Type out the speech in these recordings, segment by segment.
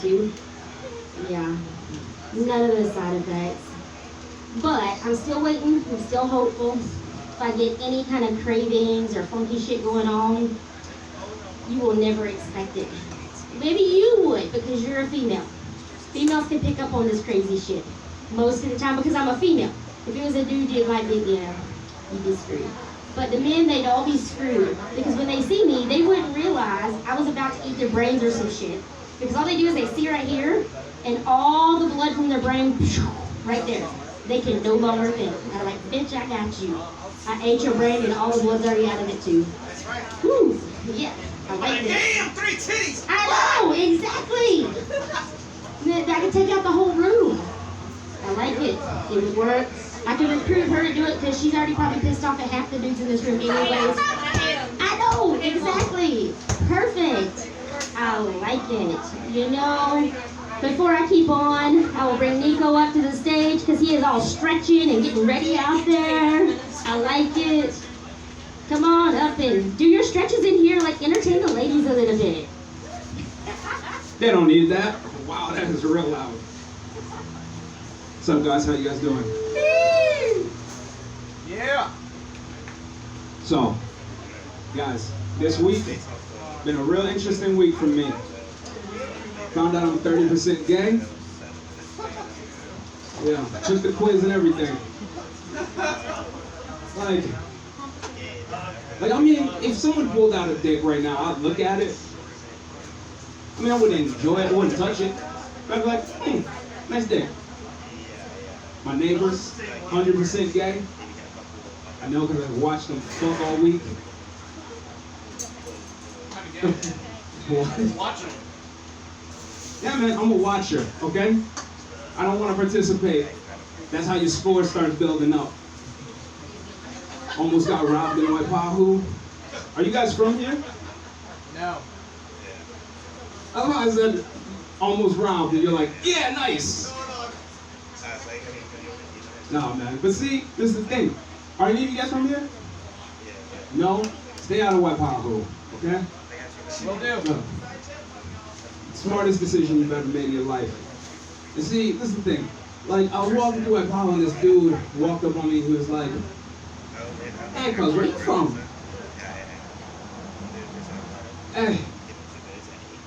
tattoo. Yeah, none of those side effects. But I'm still waiting. I'm still hopeful. If I get any kind of cravings or funky shit going on, you will never expect it. Maybe you would because you're a female. Females can pick up on this crazy shit most of the time because I'm a female. If it was a dude, you might be, you'd be screwed. But the men, they'd all be screwed because when they see me, they wouldn't realize I was about to eat their brains or some shit. Because all they do is they see right here, and all the blood from their brain, right there. They can no longer think. I'm like, bitch, I got you. I ate your brain and all the blood's already out of it too. That's right. Whew, yeah, I like this. Damn, 3 titties! I know, exactly. I can take out the whole room. I like it. It would work. I can recruit her to do it because she's already probably pissed off at half the dudes in this room anyways. I know, exactly. Perfect. I like it. You know, before I keep on, I will bring Nico up to the stage because he is all stretching and getting ready out there. I like it. Come on up and do your stretches in here, like entertain the ladies a little bit. They don't need that. Wow, that is real loud. What's up, guys? How you guys doing? Yeah! So, guys, this week been a real interesting week for me. Found out I'm 30% gay. Yeah, took the quiz and everything. Like, I mean, if someone pulled out a dick right now, I'd look at it. I mean, I wouldn't enjoy it, I wouldn't touch it. But I'd be like, nice dick. My neighbors, 100% gay. I know because I've watched them fuck all week. Watch them. Yeah, man, I'm a watcher, okay? I don't want to participate. That's how your score starts building up. Almost got robbed in Waipahu. Are you guys from here? No. I said almost robbed, and you're like, yeah, nice. No, man. But see, this is the thing. Are any of you guys from here? No? Stay out of Waipahu, okay? Will do. No. Smartest decision you've ever made in your life. And see, this is the thing. Like, I was walking through Waipahu, and this dude walked up on me. He was like, hey, cuz, where you from? Hey.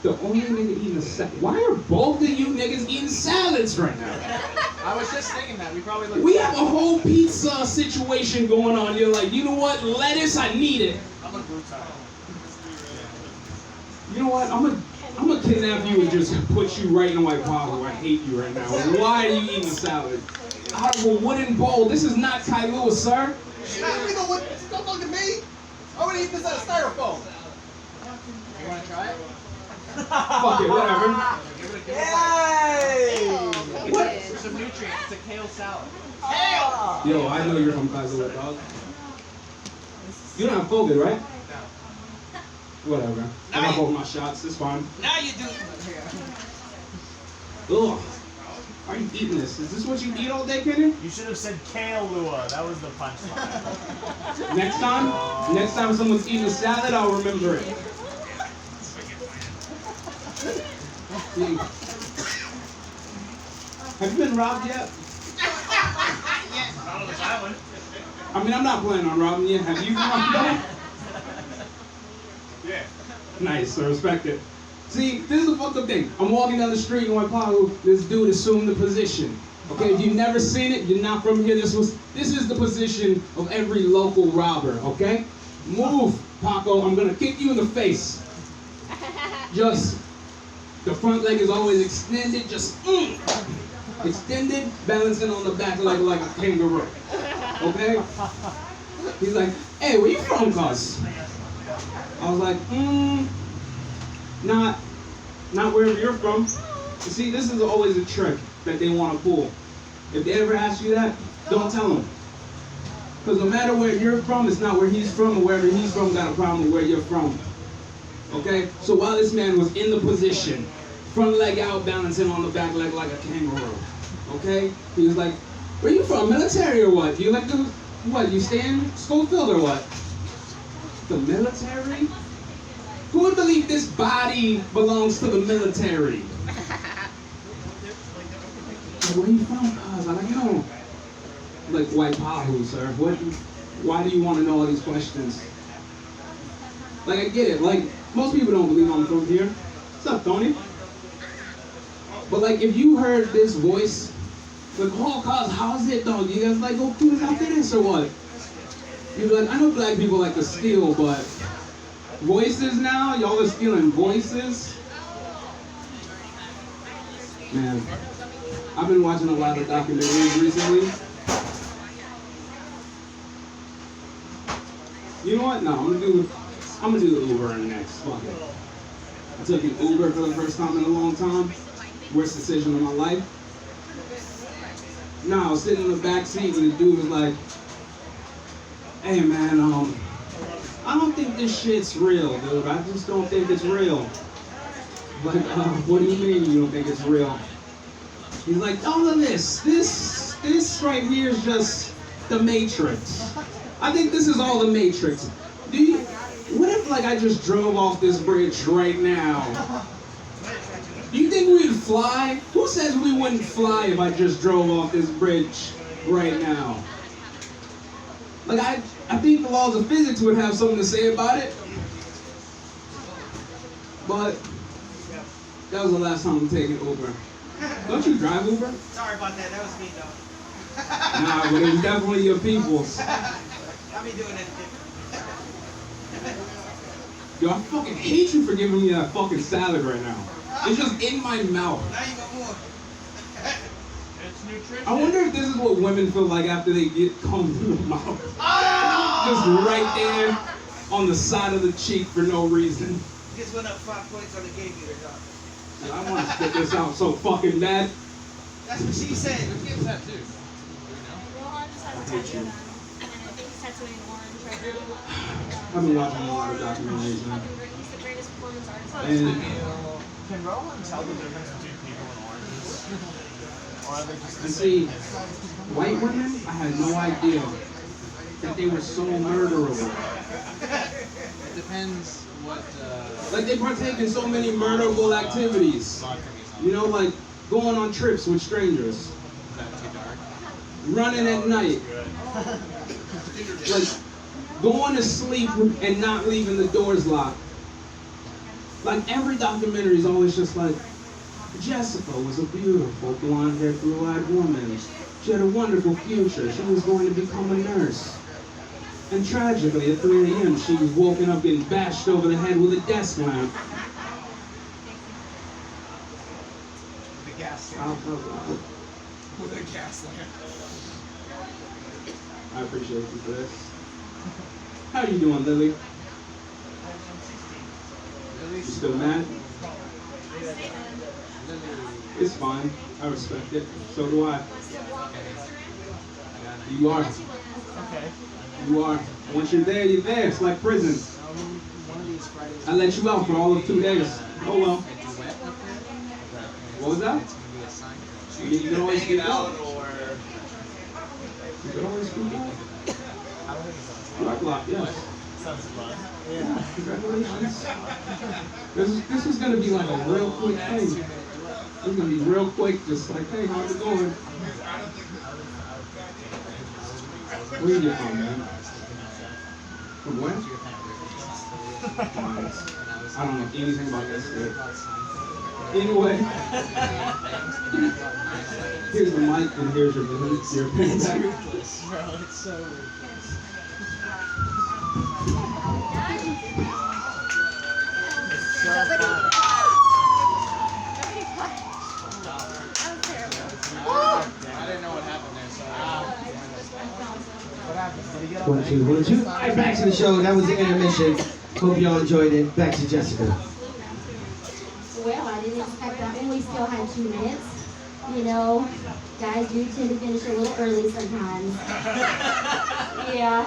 The only nigga eating a salad. Why are both of you niggas eating salads right now? I was just thinking that. We probably look. We have a whole pizza situation going on. You're like, you know what? Lettuce, I need it. I'm a brutal. You know what? I'm gonna kidnap you and just put you right in Waipahu. I hate you right now. Why are you eating a salad? Out of a wooden bowl. This is not Kailua, sir. Don't look at me. I would eat this out of styrofoam. You want to try it? Fuck it, whatever. Yay! What? For some nutrients, it's a kale salad. Yo, I know you're from Kailua, dog. You don't have COVID, right? No. Whatever. I got both my shots. It's fine. Now you do. Ugh. Why are you eating this? Is this what you eat all day, Kenny? You should have said kale lua. That was the punchline. Next time someone's eating a salad, I'll remember it. Have you been robbed yet? Not on this island. I mean, I'm not planning on robbing you. Have you been robbed yet? Yeah. Nice, I respect it. See, this is the fucked up thing. I'm walking down the street in Waipahu, this dude assumed the position. Okay, if you've never seen it, you're not from here. This is the position of every local robber, okay? Move, Paco, I'm gonna kick you in the face. Just, the front leg is always extended, just, extended, balancing on the back leg like a kangaroo, okay? He's like, hey, where you from, cuz? I was like, not wherever you're from. You see, this is always a trick that they want to pull. If they ever ask you that, don't tell them. Because no matter where you're from, it's not where he's from, or wherever he's from got a problem with where you're from. Okay? So while this man was in the position, front leg out, balancing on the back leg like a kangaroo. Okay? He was like, where you from, military or what? You like to, what, you stay in Schofield or what? The military? Who would believe this body belongs to the military? like, where you from, cuz? I'm like, no. Like, white Pahu, sir. Why do you want to know all these questions? Like, I get it. Like, most people don't believe I'm from here. What's up, Tony? But like, if you heard this voice, like, oh, cuz, how's it, dog? You guys like go cruise after this or what? You'd be like, I know black people like to steal, but voices now, y'all are stealing voices. Man, I've been watching a lot of documentaries recently. You know what? No, I'm gonna do the Uber next. Fuck it. I took an Uber for the first time in a long time. Worst decision of my life. No, I was sitting in the back seat and the dude was like, hey man, I don't think this shit's real, dude. I just don't think it's real. Like, what do you mean you don't think it's real? He's like, all of this right here is just the Matrix. I think this is all the Matrix. What if like I just drove off this bridge right now? Do you think we'd fly? Who says we wouldn't fly if I just drove off this bridge right now? Like, I think the laws of physics would have something to say about it. But that was the last time I'm taking Uber. Don't you drive Uber? Sorry about that. That was me, though. Nah, but it was definitely your people's. I'll be doing it. Yo, I fucking hate you for giving me that fucking salad right now. It's just in my mouth. Now you got more. It's nutrition. I wonder if this is what women feel like after they get cum in the mouth. Oh! Just right there on the side of the cheek for no reason. Just went up 5 points on the game meter, dog. And I want to spit this out so fucking bad. That's what she said. Gives that too. Rohan just has a tattoo on, and I think he's tattooing orange right now. I've been watching a lot of documentaries now. He's the greatest performance artist. And Can Rowan tell the difference between people and oranges? Or are they just the And same? see, white women, I had no idea that they were so murderable. It depends what. Like they partake in so many murderable activities. You know, like going on trips with strangers, Is that too dark? running at night, like going to sleep and not leaving the doors locked. Like every documentary is always just like, Jessica was a beautiful blonde-haired, blue-eyed woman. She had a wonderful future. She was going to become a nurse. And tragically, at 3 a.m., she was woken up getting bashed over the head with a desk lamp. The gas I'll- With a gas lamp. I appreciate you for this. How are you doing, Lily? Really? You still mad? Lily. It's fine. I respect it. So do I. I got it. You are. Okay. You are. Once you're there, you're there. It's like prison. One of these Fridays. I let you out for all of 2 days. Oh well. It's wet up there. What was that? It's gonna be a sign. You can always get out. or You can always get out. How long is that? Rock lock, yes. Sounds fun. Yeah. Congratulations. This is gonna be like a real quick thing. It's gonna be real quick, just like, hey, how's it going? Where you get from, man? From where? I don't know anything about that state. Anyway, here's the mic and here's your pen back. Bro, it's so ridiculous. It's so fun. I didn't know what happened there, so. What happened? Did he get on 1, 2, 1, 2. All right, back to the show. That was the intermission. Hope y'all enjoyed it. Back to Jessica. Well, I didn't expect that one. We still had 2 minutes. You know, guys do tend to finish a little early sometimes. Yeah.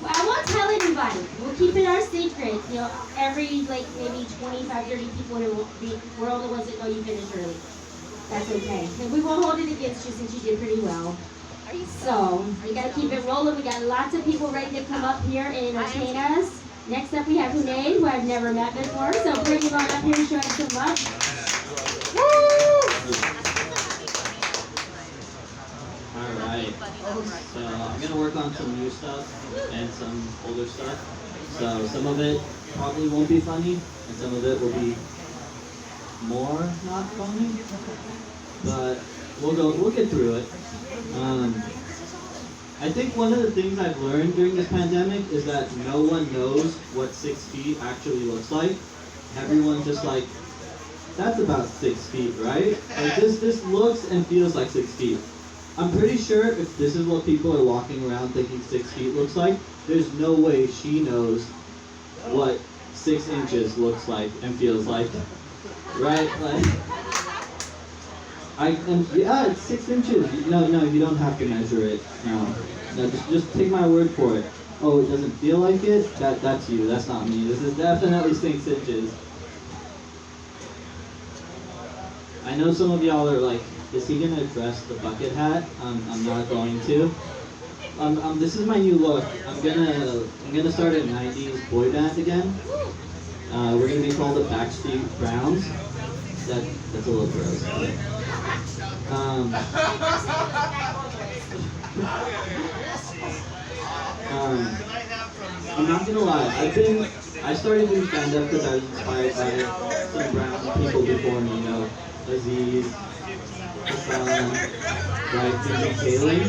Well, I won't tell anybody. We'll keep it our secret. You know, every, like, maybe 25, 30 people in the world are the ones that know you finished early. That's okay. And we won't hold it against you since you did pretty well. So, we gotta keep it rolling. We got lots of people ready to come up here and entertain us. Next up, we have Hunay, who I've never met before. So, bring him on up here and show him some love. Woo! So I'm gonna work on some new stuff and some older stuff. So some of it probably won't be funny, and some of it will be more not funny. But we'll get through it. I think one of the things I've learned during this pandemic is that no one knows what 6 feet actually looks like. Everyone's just like, that's about 6 feet, right? Like this looks and feels like 6 feet. I'm pretty sure if this is what people are walking around thinking 6 feet looks like, there's no way she knows what 6 inches looks like and feels like, right? Like, yeah, it's 6 inches. No, you don't have to measure it. No, just take my word for it. Oh, it doesn't feel like it? That's you. That's not me. This is definitely 6 inches. I know some of y'all are like, is he gonna address the bucket hat? I'm not going to. This is my new look. I'm gonna start a 90s boy band again. We're gonna be called the Backstreet Browns. That's a little gross. I'm not gonna lie. I started doing stand-up because I was inspired by some brown people before me. You know, Aziz, Hassan, right, and Kaylin.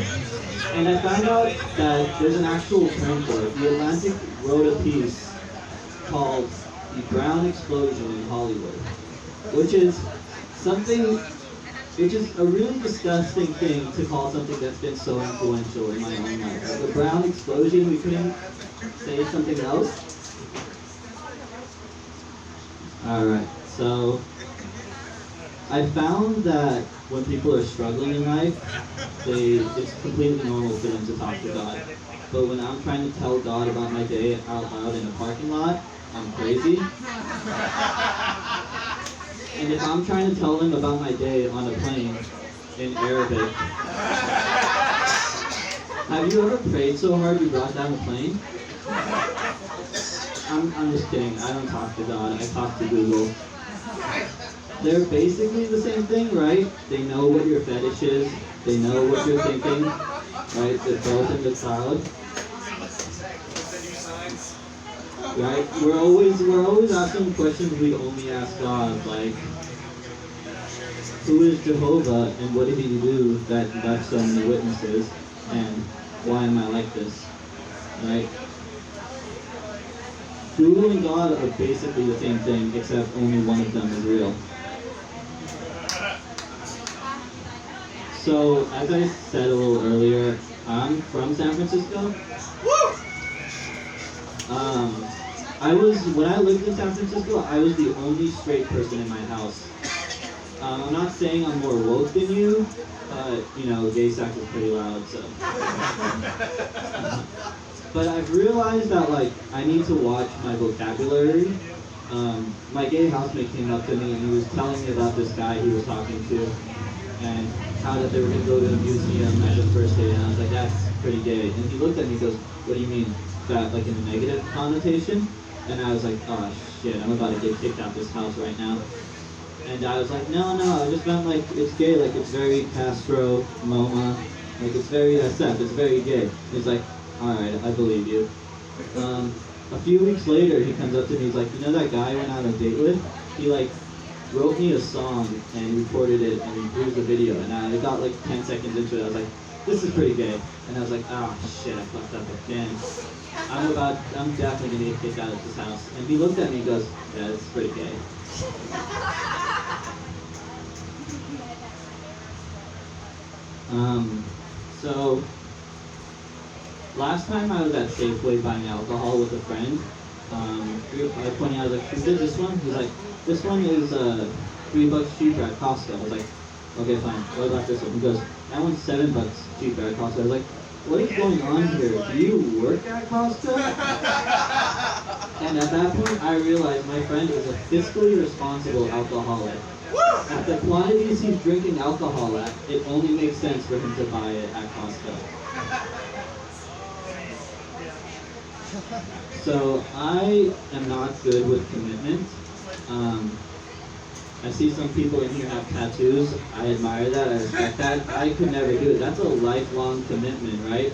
And I found out that there's an actual term for it. The Atlantic wrote a piece called "The Brown Explosion in Hollywood," which is a really disgusting thing to call something that's been so influential in my own life. Like the brown explosion, we couldn't say something else. Alright, so I found that when people are struggling in life, it's completely normal for them to talk to God. But when I'm trying to tell God about my day out loud in a parking lot, I'm crazy. And if I'm trying to tell him about my day on a plane in Arabic, have you ever prayed so hard you brought down a plane? I'm just kidding. I don't talk to God. I talk to Google. They're basically the same thing, right? They know what your fetish is. They know what you're thinking, right? They're both in the cloud. Right? We're always asking questions we only ask God, like, who is Jehovah and what did he do that left so many witnesses, and why am I like this? Right? Google and God are basically the same thing, except only one of them is real. So, as I said a little earlier, I'm from San Francisco. When I lived in San Francisco, I was the only straight person in my house. I'm not saying I'm more woke than you, but, you know, gay sex is pretty loud, so. But I've realized that, like, I need to watch my vocabulary. My gay housemate came up to me and he was telling me about this guy he was talking to and how that they were going to go to a museum at his first date, and I was like, that's pretty gay. And he looked at me and goes, what do you mean? That, like, in a negative connotation? And I was like, oh shit, I'm about to get kicked out this house right now. And I was like, no, I just meant like, it's gay, like it's very Castro, MoMA, like it's very SF, it's very gay. He's like, alright, I believe you. A few weeks later, he comes up to me, he's like, you know that guy I went on a date with? He like, wrote me a song and recorded it and here's the video. And I got like 10 seconds into it, I was like, this is pretty gay. And I was like, oh shit, I fucked up again. I'm definitely gonna get kicked out of this house. And he looked at me and goes, yeah, this is pretty gay. So last time I was at Safeway buying alcohol with a friend, I pointed out, like, who did this one? He's like, this one is $3 cheaper at Costco. I was like, okay, fine. What about this one? He goes, that one's $7 cheaper at Costco. I was like, what is going on here? Do you work at Costco? And at that point, I realized my friend is a fiscally responsible alcoholic. At the quantities he's drinking alcohol at, it only makes sense for him to buy it at Costco. So I am not good with commitment. I see some people in here have tattoos. I admire that. I respect that. I could never do it. That's a lifelong commitment, right?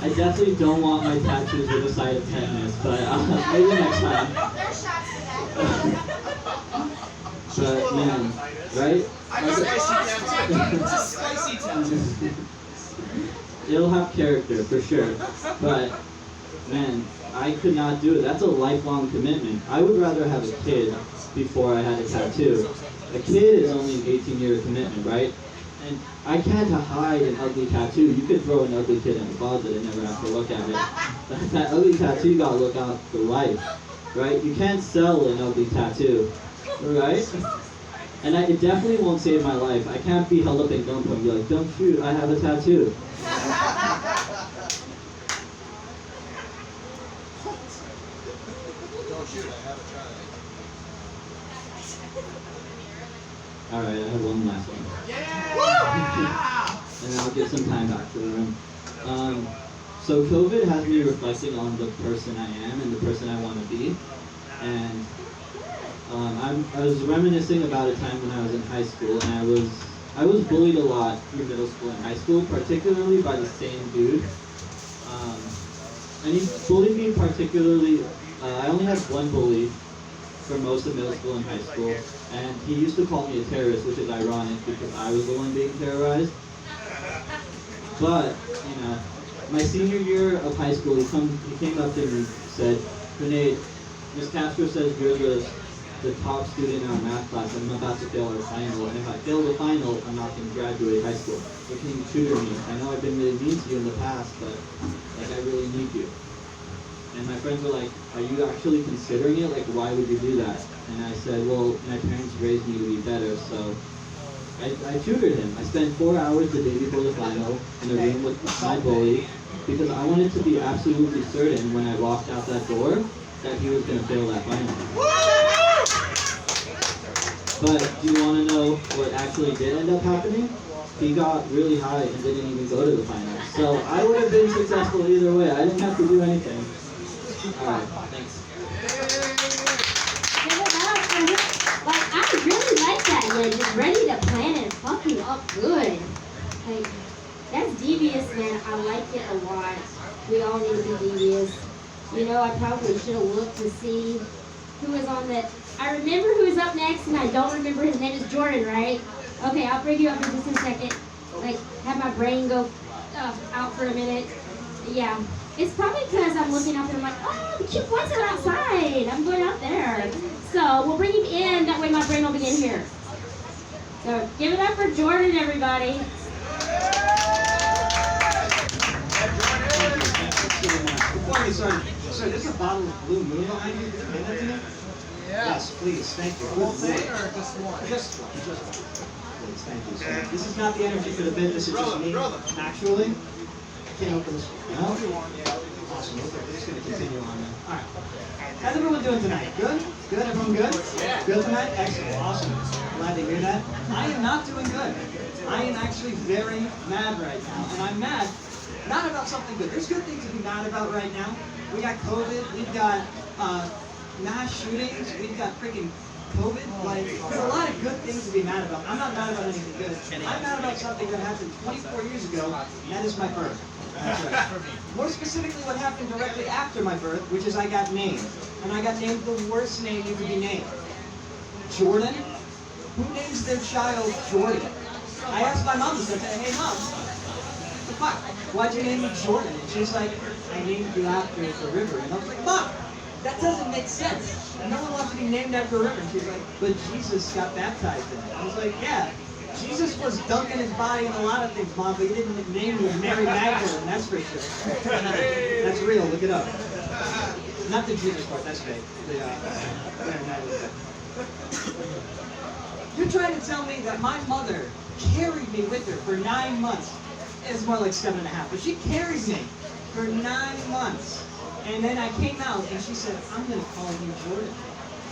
I definitely don't want my tattoos with a side of tetanus, but maybe next time. There's shots for that. But man, right? I got spicy tattoo. It's a spicy tattoo. It'll have character for sure, but man, I could not do it. That's a lifelong commitment. I would rather have a kid before I had a tattoo. A kid is only an 18-year commitment, right? And I can't hide an ugly tattoo. You could throw an ugly kid in the closet and never have to look at it. That ugly tattoo, you gotta look out for life, right? You can't sell an ugly tattoo, right? And it definitely won't save my life. I can't be held up at gunpoint and be like, don't shoot, I have a tattoo. Don't shoot, I have a try. All right, I have one last one. And I'll give some time back to the room. So COVID has me reflecting on the person I am and the person I want to be. And I was reminiscing about a time when I was in high school, and I was bullied a lot through middle school and high school, particularly by the same dude. And he bullied me particularly. I only had one bully for most of middle school and high school, and he used to call me a terrorist, which is ironic because I was the one being terrorized. But, you know, my senior year of high school, he came up to me and said, Hunay, Miss Castro says you're the top student in our math class, and I'm about to fail our final, and if I fail the final, I'm not going to graduate high school. So can you tutor me? I know I've been really mean to you in the past, but like I really need you. And my friends were like, are you actually considering it? Like, why would you do that? And I said, well, my parents raised me to be better, so I tutored him. I spent 4 hours the day before the final in a room with my bully because I wanted to be absolutely certain when I walked out that door that he was going to fail that final. But do you want to know what actually did end up happening? He got really high and didn't even go to the final. So I would have been successful either way. I didn't have to do anything. Alright, thanks. Like, I really like that, man. Just ready to plan and fucking up good. Like, that's devious, man. I like it a lot. We all need to be devious. You know, I probably should have looked to see who was on the... I remember who is up next, and I don't remember his name. Is Jordan, right? Okay, I'll bring you up in just a second. Like, have my brain go out for a minute. Yeah. It's probably because I'm looking out there and I'm like, oh, the cute boys are outside. I'm going out there. So we'll bring him in. That way my brain will be in here. So give it up for Jordan, everybody. Before we start, sir, there's a bottle of Blue Moon behind you. Can you hand that to me? Yeah. Yes, please. Thank you. Whole thing or just one? Just one. Just one. Please, thank you, sir. This is not the energy for the bid. This is just me. Brother. Actually, I can't open this one. No? Awesome. Okay, we're just going to continue on then. All right. How's everyone doing tonight? Good? Good? Everyone good? Yeah. Good tonight? Excellent. Awesome. Glad to hear that. I am not doing good. I am actually very mad right now. And I'm mad not about something good. There's good things to be mad about right now. We got COVID. We've got mass shootings. We've got freaking COVID. Like, there's a lot of good things to be mad about. I'm not mad about anything good. I'm mad about something that happened 24 years ago, and that is my birth. That's right. More specifically, what happened directly after my birth, which is I got named. And I got named the worst name you could be named. Jordan? Who names their child Jordan? I asked my mom this, I said, hey mom, what the fuck? Why'd you name me Jordan? And she's like, I named you after the river. And I was like, Mom, that doesn't make sense. No one wants to be named after a river. And she's like, but Jesus got baptized in it. I was like, yeah. Jesus was dunking his body in a lot of things, Mom, but he didn't name you Mary Magdalene, that's for sure. That's real, look it up. Not the Jesus part, that's fake. You're trying to tell me that my mother carried me with her for 9 months. It's more like 7.5, but she carried me for 9 months. And then I came out and she said, I'm going to call you Jordan.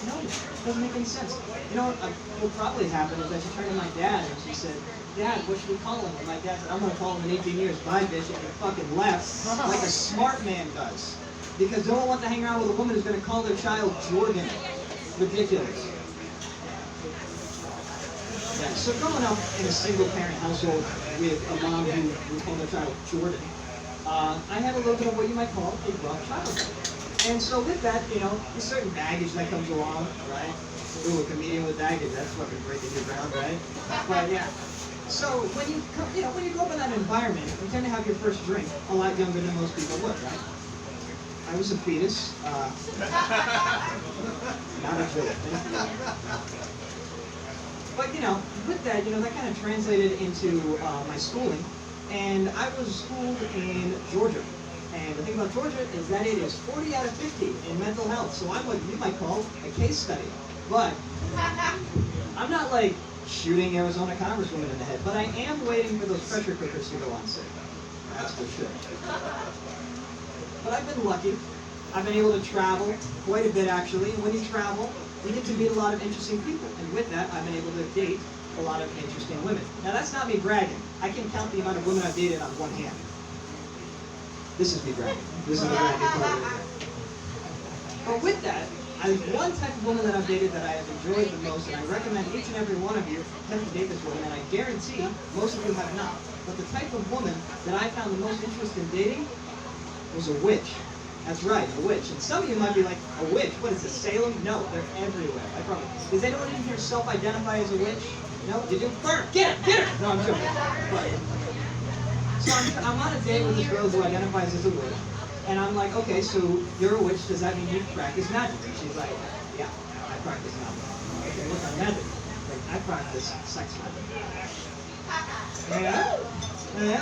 No, it doesn't make any sense. You know what will probably happen is that she turned to my dad and she said, Dad, what should we call him? And my dad said, I'm going to call him in 18 years. Bye, bitch. And he fucking left like a smart man does. because no one wants to hang around with a woman who's going to call their child Jordan. Ridiculous. Yeah, so growing up in a single-parent household with a mom who called their child Jordan, I had a little bit of what you might call a rough childhood. And so with that, you know, there's certain baggage that comes along, right? Ooh, a comedian with baggage, that's fucking breaking your ground, right? But yeah. So when you grow up in that environment, you tend to have your first drink a lot younger than most people would, right? I was a fetus. Not a joke. But you know, with that, you know, that kind of translated into my schooling, and I was schooled in Georgia. And the thing about Georgia is that it is 40 out of 50 in mental health. So I'm what you might call a case study. But I'm not like shooting Arizona Congresswoman in the head, but I am waiting for those pressure cookers to go on sale. That's for sure. But I've been lucky. I've been able to travel quite a bit actually. And when you travel, you get to meet a lot of interesting people. And with that, I've been able to date a lot of interesting women. Now that's not me bragging. I can count the amount of women I've dated on one hand. This is me bragging. This is the bragging part of it. But with that, there's one type of woman that I've dated that I have enjoyed the most, and I recommend each and every one of you attempt to date this woman, and I guarantee most of you have not. But the type of woman that I found the most interest in dating was a witch. That's right, a witch. And some of you might be like, a witch? What is this, Salem? No, they're everywhere. I promise. Does anyone in here self-identify as a witch? No? You do? Burn! Get her! Get her! No, I'm joking. But, so I'm on a date with this girl who identifies as a witch. And I'm like, okay, so you're a witch, does that mean you practice magic? And she's like, yeah, I practice magic. Okay, what kind of magic? Like, I practice sex magic. Yeah? Yeah?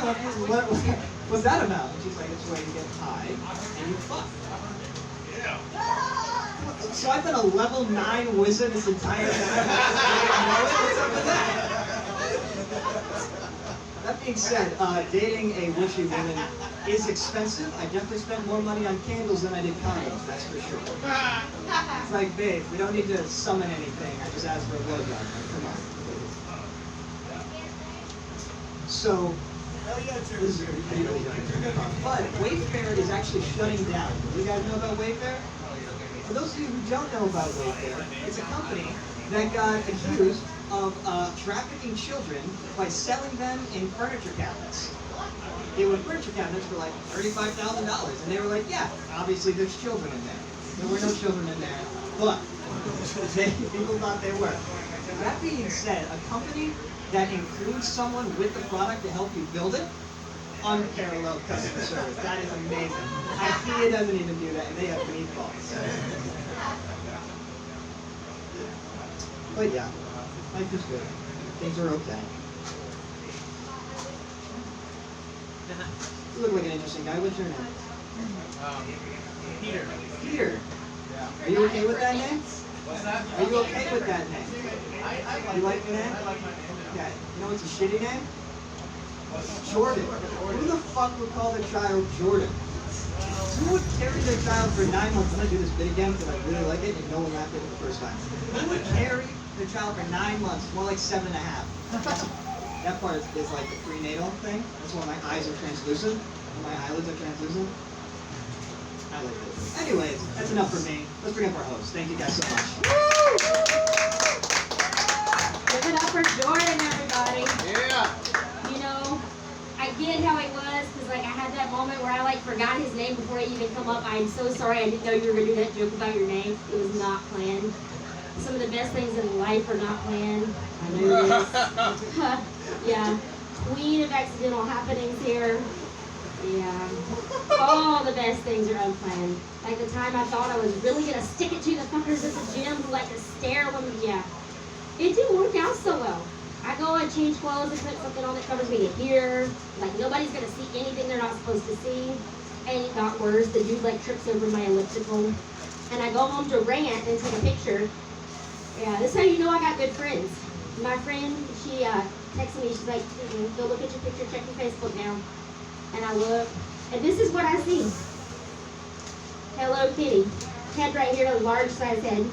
What's that about? And she's like, it's where you get high and you fuck. So I've been a level 9 wizard this entire time. What's up with that? That being said, dating a witchy woman is expensive. I definitely spent more money on candles than I did condoms, that's for sure. It's like, babe, we don't need to summon anything. I just asked for a blowjob. Like, come on. So, this is but Wayfair is actually shutting down. Do you guys know about Wayfair? For those of you who don't know about Wayfair, it's a company that got accused of trafficking children by selling them in furniture cabinets. They were furniture cabinets for like $35,000, and they were like, yeah, obviously there's children in there. There were no children in there, but people thought they were. That being said, a company that includes someone with the product to help you build it, unparalleled customer service. That is amazing. IKEA doesn't even do that, and they have meatballs. But yeah, life is good. Things are okay. You look like an interesting guy. What's your name? Peter. Peter. Yeah. Are you okay with that name? What's that? Are you okay with that name? You like the name? I like my name. Okay. You know what's a shitty name? Jordan. Who the fuck would call their child Jordan? Who would carry their child for 9 months? I'm gonna do this bit again because I really like it and no one laughed at it the first time. Who would carry their child for 9 months? More like 7.5. That part is like the prenatal thing. That's why my eyes are translucent. My eyelids are translucent. I like this. Anyways, that's enough for me. Let's bring up our host. Thank you guys so much. Give it up for Jordan, everybody. Yeah. You know, I get how it was, because like I had that moment where I like forgot his name before he even come up. I'm so sorry, I didn't know you were gonna do that joke about your name. It was not planned. Some of the best things in life are not planned. I know this. Yeah. Queen of accidental happenings here. Yeah. All the best things are unplanned. Like the time I thought I was really gonna stick it to the fuckers at the gym who like to stare when yeah. It didn't work out so well. I go and change clothes and put something on that covers me here. Like nobody's gonna see anything they're not supposed to see. And it got worse. The dude like trips over my elliptical. And I go home to rant and take a picture. Yeah, this is how you know I got good friends. My friend, she texted me, she's like, go look at your picture, check your Facebook now. And I look, and this is what I see. Hello Kitty. Head right here, a large size head.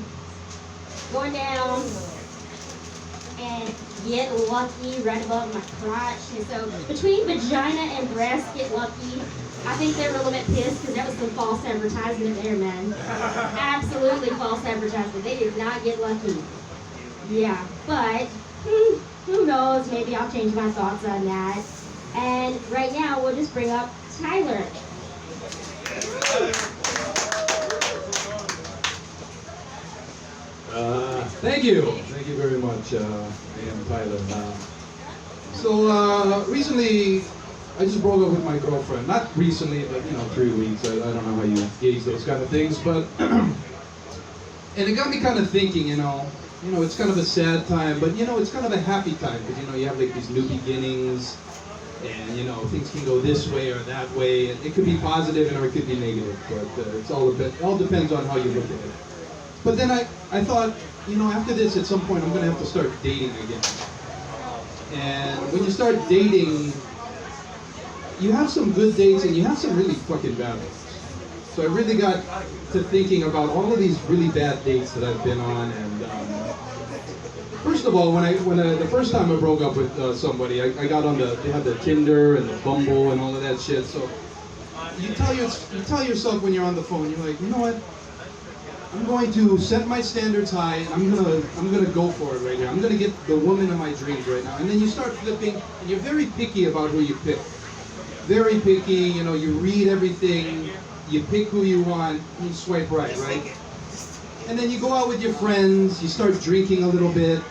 Going down. and get lucky right above my crotch. And so between vagina and breast, get lucky. I think they were a little bit pissed because that was some false advertisement there, man. Absolutely false advertisement. They did not get lucky. Yeah, but who knows? Maybe I'll change my thoughts on that. And right now, we'll just bring up Tyler. Thank you. Thank you very much. I am Tyler. Recently, I just broke up with my girlfriend. Not recently, but 3 weeks. I don't know how you gauge those kind of things, but and it got me kind of thinking. It's kind of a sad time, but it's kind of a happy time because you have like these new beginnings, and things can go this way or that way, and it could be positive or it could be negative, but it's all depends on how you look at it. But then I thought, after this, at some point, I'm going to have to start dating again. And when you start dating, you have some good dates and you have some really fucking bad ones. So I really got to thinking about all of these really bad dates that I've been on. And first of all, when the first time I broke up with somebody, I got on they had the Tinder and the Bumble and all of that shit. So you tell yourself when you're on the phone, you're like, you know what? I'm going to set my standards high, and I'm gonna go for it right here. I'm gonna get the woman of my dreams right now. And then you start flipping, and you're very picky about who you pick. Very picky, you read everything, you pick who you want, and you swipe right? And then you go out with your friends, you start drinking a little bit,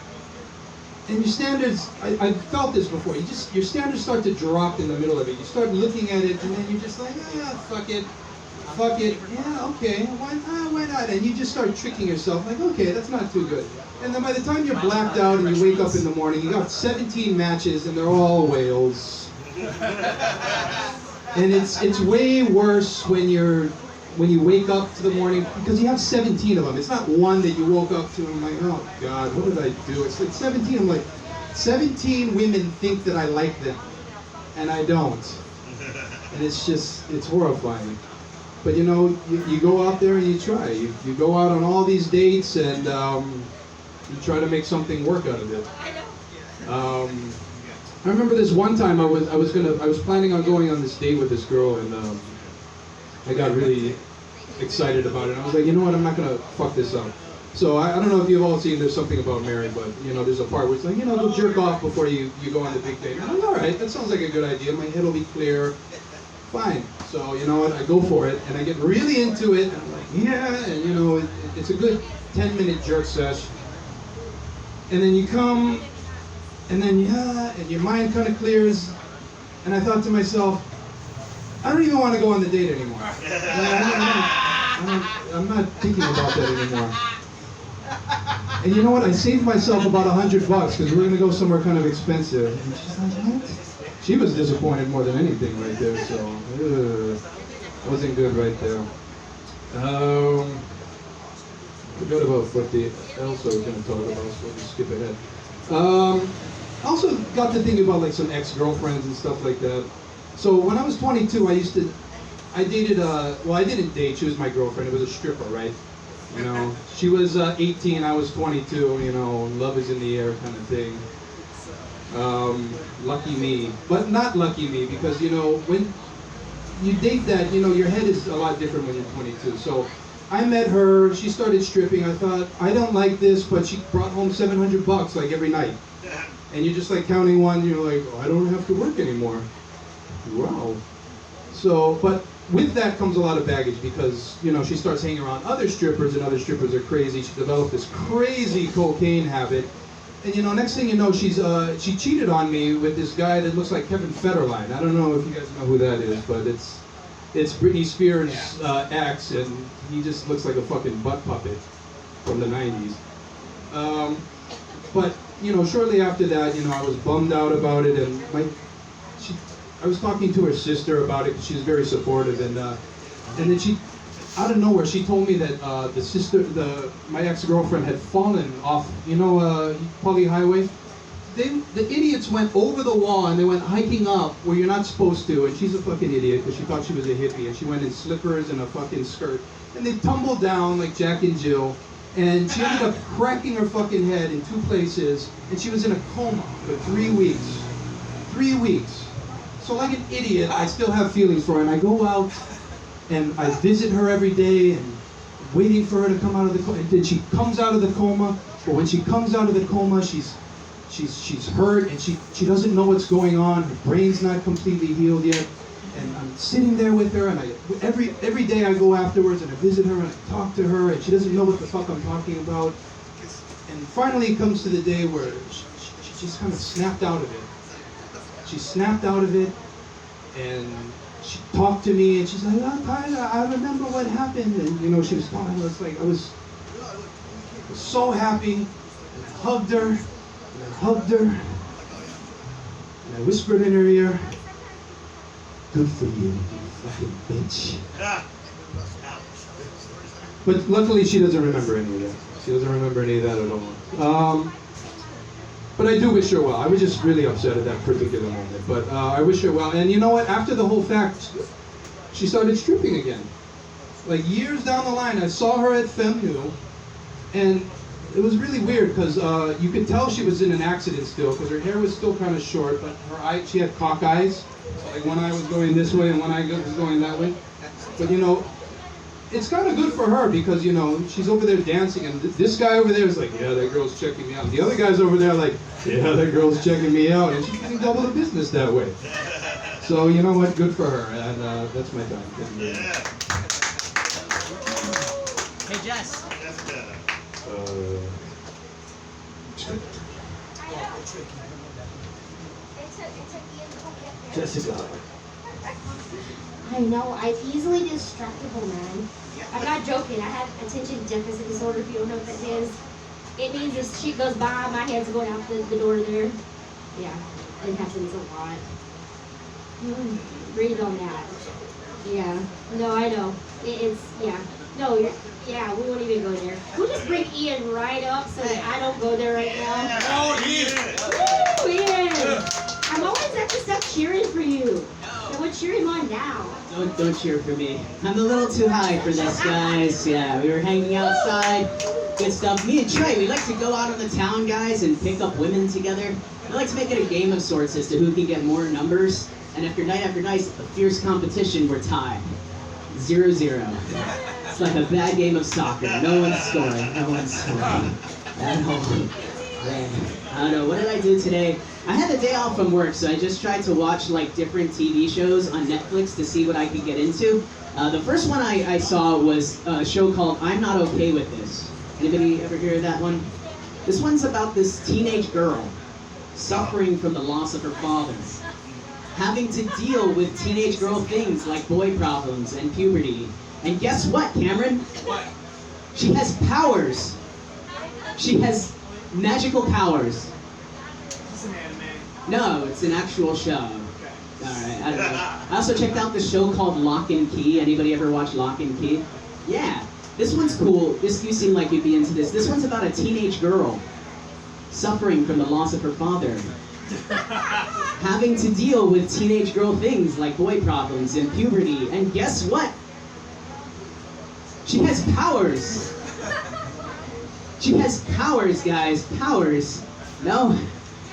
and your standards, I've felt this before, your standards start to drop in the middle of it. You start looking at it, and then you're just like, fuck it, yeah, okay, why not? And you just start tricking yourself, like, okay, that's not too good. And then by the time you're blacked out and you wake up in the morning, you got 17 matches, and they're all whales. And it's way worse when you wake up to the morning, because you have 17 of them. It's not one that you woke up to and I'm like, oh God, what did I do? It's like 17. I'm like, 17 women think that I like them, and I don't. And it's horrifying. But you go out there and you try. You go out on all these dates and you try to make something work out of it. I remember this one time I was planning on going on this date with this girl, and I got really excited about it. I was like, you know what, I'm not gonna fuck this up. So I don't know if you've all seen There's Something About Mary, but there's a part where it's like, go jerk off before you go on the big date. And I'm like, all right, that sounds like a good idea. My head will be clear. Fine. So you know what, I go for it, and I get really into it, and I'm like, yeah, and it's a good 10-minute jerk sesh. And then you come, and then and your mind kind of clears, and I thought to myself, I don't even want to go on the date anymore. I'm not thinking about that anymore. And you know what, I saved myself about $100 because we're going to go somewhere kind of expensive. And she's like, what? She was disappointed more than anything right there, so wasn't good right there. Forgot about what else I was going to talk about, so we'll just skip ahead. I also got to think about like some ex-girlfriends and stuff like that. So when I was 22, I dated I didn't date, she was my girlfriend, it was a stripper, right? She was 18, I was 22, love is in the air kind of thing. Lucky me, but not lucky me, because when you date that, your head is a lot different when you're 22. So I met her, she started stripping, I thought, I don't like this, but she brought home $700 like every night. And you're just like counting one, you're like, oh, I don't have to work anymore. Wow. So, but with that comes a lot of baggage, because she starts hanging around other strippers, and other strippers are crazy. She developed this crazy cocaine habit. And next thing you know, she cheated on me with this guy that looks like Kevin Federline. I don't know if you guys know who that is, but it's Britney Spears' ex, and he just looks like a fucking butt puppet from the 90s. But shortly after that, I was bummed out about it, and I was talking to her sister about it. She was very supportive, and then she, out of nowhere, she told me that my ex-girlfriend had fallen off, Pully Highway. The idiots went over the wall and they went hiking up where you're not supposed to, and she's a fucking idiot because she thought she was a hippie, and she went in slippers and a fucking skirt, and they tumbled down like Jack and Jill, And she ended up cracking her fucking head in 2 places, and she was in a coma for 3 weeks. 3 weeks. So like an idiot, I still have feelings for her, and I go out and I visit her every day and waiting for her to come out of the coma. And then she comes out of the coma, but when she comes out of the coma, she's hurt and she doesn't know what's going on. Her brain's not completely healed yet. And I'm sitting there with her, and every day I go afterwards and I visit her and I talk to her, and she doesn't know what the fuck I'm talking about. And finally it comes to the day where she just kind of snapped out of it. She snapped out of it, and she talked to me, and she's like, "Oh, Tyler, I remember what happened." And you know, she was talking. I was so happy. And I hugged her, and I hugged her, and I whispered in her ear, "Good for you, you fucking bitch." But luckily, she doesn't remember any of that. She doesn't remember any of that at all. But I do wish her well. I was just really upset at that particular moment. But I wish her well. And you know what? After the whole fact, she started stripping again. Like years down the line, I saw her at FemNu, and it was really weird because you could tell she was in an accident still because her hair was still kind of short, but she had cock eyes. So like one eye was going this way and one eye was going that way. But you know, it's kind of good for her because, you know, she's over there dancing, and this guy over there is like, "Yeah, that girl's checking me out." The other guy's over there like, "Yeah, that girl's checking me out," and she's getting double the business that way. So you know what? Good for her, and that's my time. Hey, Jess. Jessica. I know, I'm easily distractible, man. I'm not joking. I have attention deficit disorder, if you don't know what that is. It means if shit goes by, my head's going out the door there. Yeah, it happens a lot. Read on that. Yeah, no, I know. Yeah. No, yeah, we won't even go there. We'll just bring Ian right up so that I don't go there right now. Oh, Ian! Woo, Ian! I'm always at the stuff cheering for you. So we'll cheer him on down. Don't cheer for me. I'm a little too high for this, guys. Yeah, we were hanging outside. Good stuff. Me and Trey, we like to go out on the town, guys, and pick up women together. We like to make it a game of sorts as to who can get more numbers. And after night, a fierce competition, we're tied. 0-0. It's like a bad game of soccer. No one's scoring. No one's scoring. At all. Man, I don't know. What did I do today? I had a day off from work, so I just tried to watch like different TV shows on Netflix to see what I could get into. The first one I saw was a show called I'm Not Okay With This. Anybody ever hear of that one? This one's about this teenage girl suffering from the loss of her father, having to deal with teenage girl things like boy problems and puberty. And guess what, Cameron? What? She has powers. She has magical powers. Is this an anime? No, it's an actual show. Okay. Alright, I don't know. I also checked out this show called Lock and Key. Anybody ever watch Lock and Key? Yeah. This one's cool. You seem like you'd be into this. This one's about a teenage girl suffering from the loss of her father, having to deal with teenage girl things like boy problems and puberty. And guess what? She has powers. She has powers, guys. Powers. No.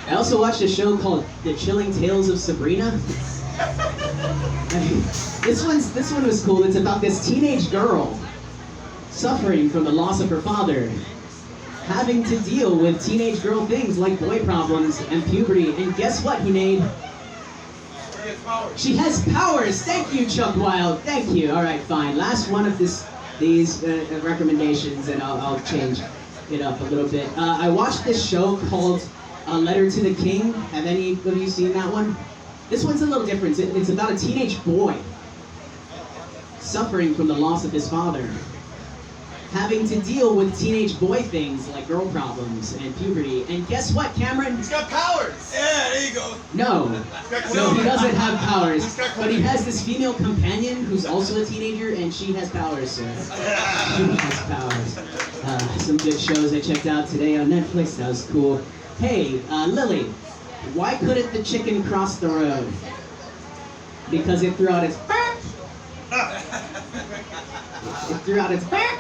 I also watched a show called The Chilling Tales of Sabrina. This one was cool. It's about this teenage girl suffering from the loss of her father, having to deal with teenage girl things like boy problems and puberty. And guess what, Hunay? She has powers. Thank you, Chuck Wild. Thank you. All right, fine. Last one of these recommendations, and I'll change it up a little bit. I watched this show called A Letter to the King. Have any of you seen that one? This one's a little different. It's about a teenage boy suffering from the loss of his father, having to deal with teenage boy things like girl problems and puberty. And guess what, Cameron? He's got powers! Yeah, there you go. No, he doesn't have powers. got But he has this female companion who's also a teenager, and she has powers, sir. She has powers. Some good shows I checked out today on Netflix. That was cool. Hey, Lily, why couldn't the chicken cross the road? Because it threw out its bark. It threw out its bark.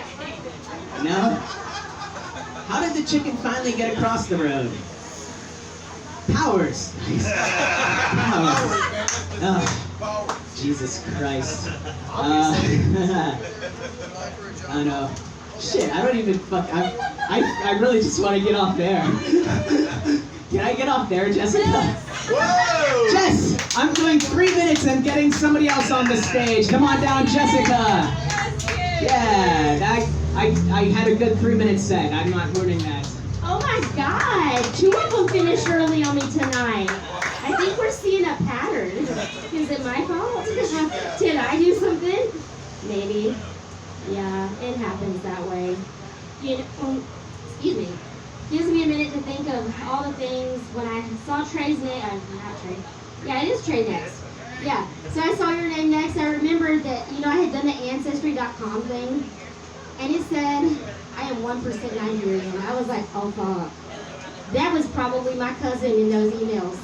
No? the chicken finally get across the road? Powers. Powers. Oh, Jesus Christ. I know. Shit, I don't even I really just want to get off there. Can I get off there, Jessica? Whoa! Jess, I'm doing 3 minutes and getting somebody else on the stage. Come on down, Jessica. Yeah, I had a good 3-minute set. I'm not ruining that. Oh my God, 2 of them finished early on me tonight. I think we're seeing a pattern. Is it my fault? Did I do something? Maybe. Yeah, it happens that way. You know, excuse me. Gives me a minute to think of all the things when I saw Trey's name. Not Trey. Yeah, it is Trey next. Yeah. So I saw your name next. I remembered that, I had done the Ancestry.com thing. And it said, I am 1% Nigerian. I was like, oh fuck. That was probably my cousin in those emails.